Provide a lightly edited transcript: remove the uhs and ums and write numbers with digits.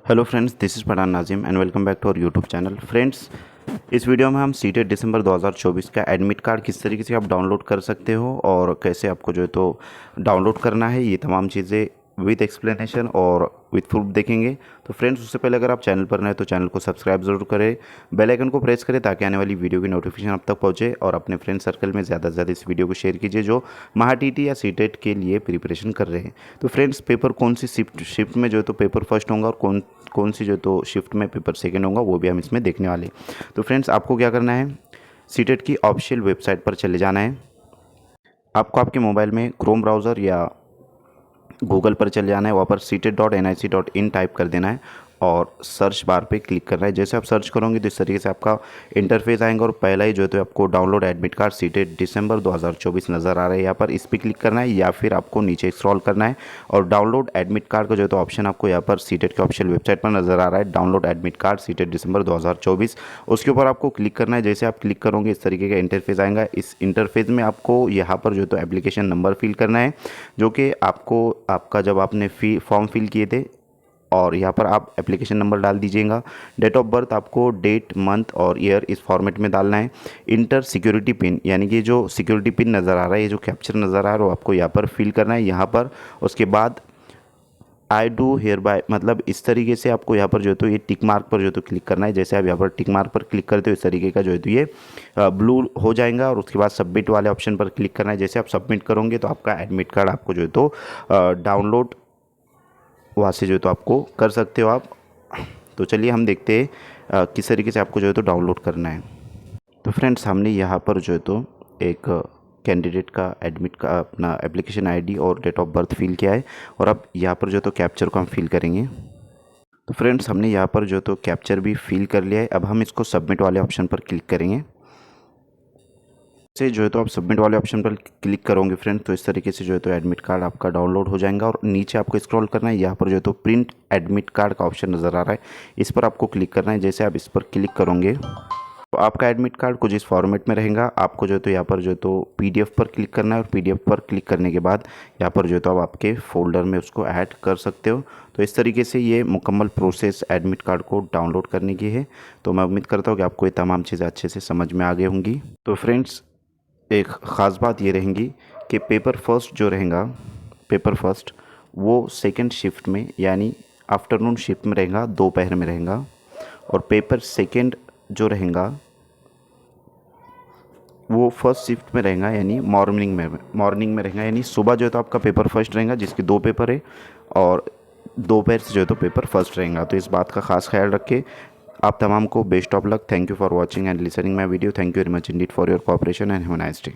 Hello friends, this is Pathan Nazim and welcome back to our YouTube channel. Friends, इस video में हम CTET दिसंबर 2024 का admit card किस तरीके से आप डाउनलोड कर सकते हो और कैसे आपको जो है तो डाउनलोड करना है, ये तमाम चीज़ें विद एक्सप्लेनेशन और विद प्रूफ देखेंगे। तो फ्रेंड्स, उससे पहले अगर आप चैनल पर नए तो चैनल को सब्सक्राइब ज़रूर करें, बेल आइकन को प्रेस करें ताकि आने वाली वीडियो की नोटिफिकेशन आप तक पहुंचे और अपने फ्रेंड सर्कल में ज़्यादा से ज़्यादा इस वीडियो को शेयर कीजिए जो महाटीटी या सीटेट के लिए प्रिपरेशन कर रहे हैं। तो फ्रेंड्स, पेपर कौन सी शिफ्ट में जो है तो पेपर फर्स्ट होगा और कौन कौन सी जो तो शिफ्ट में पेपर सेकेंड होगा वो भी हम इसमें देखने वाले हैं। तो फ्रेंड्स, आपको क्या करना है, सीटेट की ऑफिशियल वेबसाइट पर चले जाना है। आपको आपके मोबाइल में क्रोम ब्राउज़र या गूगल पर चले जाना है, वहाँ पर seated.nic.in टाइप कर देना है और सर्च बार पे क्लिक करना है। जैसे आप सर्च करोगे तो इस तरीके से आपका इंटरफेस आएगा और पहला ही जो है तो आपको डाउनलोड एडमिट कार्ड सीटेट दिसंबर 2024 नज़र आ रहा है। यहाँ पर इस पर क्लिक करना है या फिर आपको नीचे स्क्रॉल करना है और डाउनलोड एडमिट कार्ड का जो है तो ऑप्शन आपको यहाँ पर सीटेट के ऑफिशियल वेबसाइट पर नज़र आ रहा है, डाउनलोड एडमिट कार्ड सीटेट दिसंबर 2024। उसके ऊपर आपको क्लिक करना है। जैसे आप क्लिक करोगे इस तरीके का इंटरफेस आएगा। इस इंटरफेस में आपको यहाँ पर जो है तो एप्लीकेशन नंबर फिल करना है, जो कि आपको आपका जब आपने फॉर्म फिल किए थे, और यहाँ पर आप एप्लीकेशन नंबर डाल दीजिएगा। डेट ऑफ बर्थ आपको डेट, मंथ और ईयर इस फॉर्मेट में डालना है। इंटर सिक्योरिटी पिन, यानी कि जो सिक्योरिटी पिन नज़र आ रहा है, ये जो कैप्चर नज़र आ रहा है वो आपको यहाँ पर फिल करना है यहाँ पर। उसके बाद आई डू हेयर बाय, मतलब इस तरीके से आपको यहाँ पर जो है तो ये टिक मार्क पर जो है तो क्लिक करना है। जैसे आप यहाँ पर टिक मार्क पर क्लिक करते हो इस तरीके का जो है तो ये ब्लू हो जाएगा और उसके बाद सबमिट वाले ऑप्शन पर क्लिक करना है। जैसे आप सबमिट करोगे तो आपका एडमिट कार्ड आपको जो है तो डाउनलोड वहाँ से जो है तो आपको कर सकते हो आप। तो चलिए हम देखते हैं किस तरीके से आपको जो है तो डाउनलोड करना है। तो फ्रेंड्स, हमने यहाँ पर जो है तो एक कैंडिडेट का एडमिट का अपना एप्लीकेशन आईडी और डेट ऑफ बर्थ फिल किया है और अब यहाँ पर जो है तो कैप्चर को हम फिल करेंगे। तो फ्रेंड्स, हमने यहाँ पर जो है तो कैप्चर भी फिल कर लिया है। अब हम इसको सबमिट वाले ऑप्शन पर क्लिक करेंगे। से जो है तो आप सबमिट वाले ऑप्शन पर क्लिक करोगे फ्रेंड, तो इस तरीके से जो है तो एडमिट कार्ड आपका डाउनलोड हो जाएगा और नीचे आपको स्क्रॉल करना है। यहाँ पर जो है तो प्रिंट एडमिट कार्ड का ऑप्शन नज़र आ रहा है, इस पर आपको क्लिक करना है। जैसे आप इस पर क्लिक करोगे तो आपका एडमिट कार्ड कुछ इस फॉर्मेट में रहेगा। आपको जो है तो यहाँ पर जो है तो पीडीएफ पर क्लिक करना है और पीडीएफ पर क्लिक करने के बाद यहाँ पर जो है तो आप आपके फोल्डर में उसको ऐड कर सकते हो। तो इस तरीके से ये मुकम्मल प्रोसेस एडमिट कार्ड को डाउनलोड करने की है। तो मैं उम्मीद करता हूँ कि आपको ये तमाम चीज़ें अच्छे से समझ में आ गई होंगी। तो फ्रेंड्स, एक ख़ास बात ये रहेंगी कि पेपर फर्स्ट जो रहेगा, पेपर फर्स्ट वो सेकंड शिफ्ट में यानी आफ्टरनून शिफ्ट में रहेगा, दोपहर में रहेगा। और पेपर सेकंड जो रहेगा वो फर्स्ट शिफ्ट में रहेगा यानी मॉर्निंग में रहेगा। यानी सुबह जो है तो आपका पेपर फर्स्ट रहेगा जिसके 2 पेपर है और दोपहर से जो है तो पेपर फर्स्ट रहेगा। तो इस बात का खास ख्याल रखें। आप तमाम को best of luck. Thank you for watching and listening my video. Thank you very much Indeed for your cooperation and have a nice day.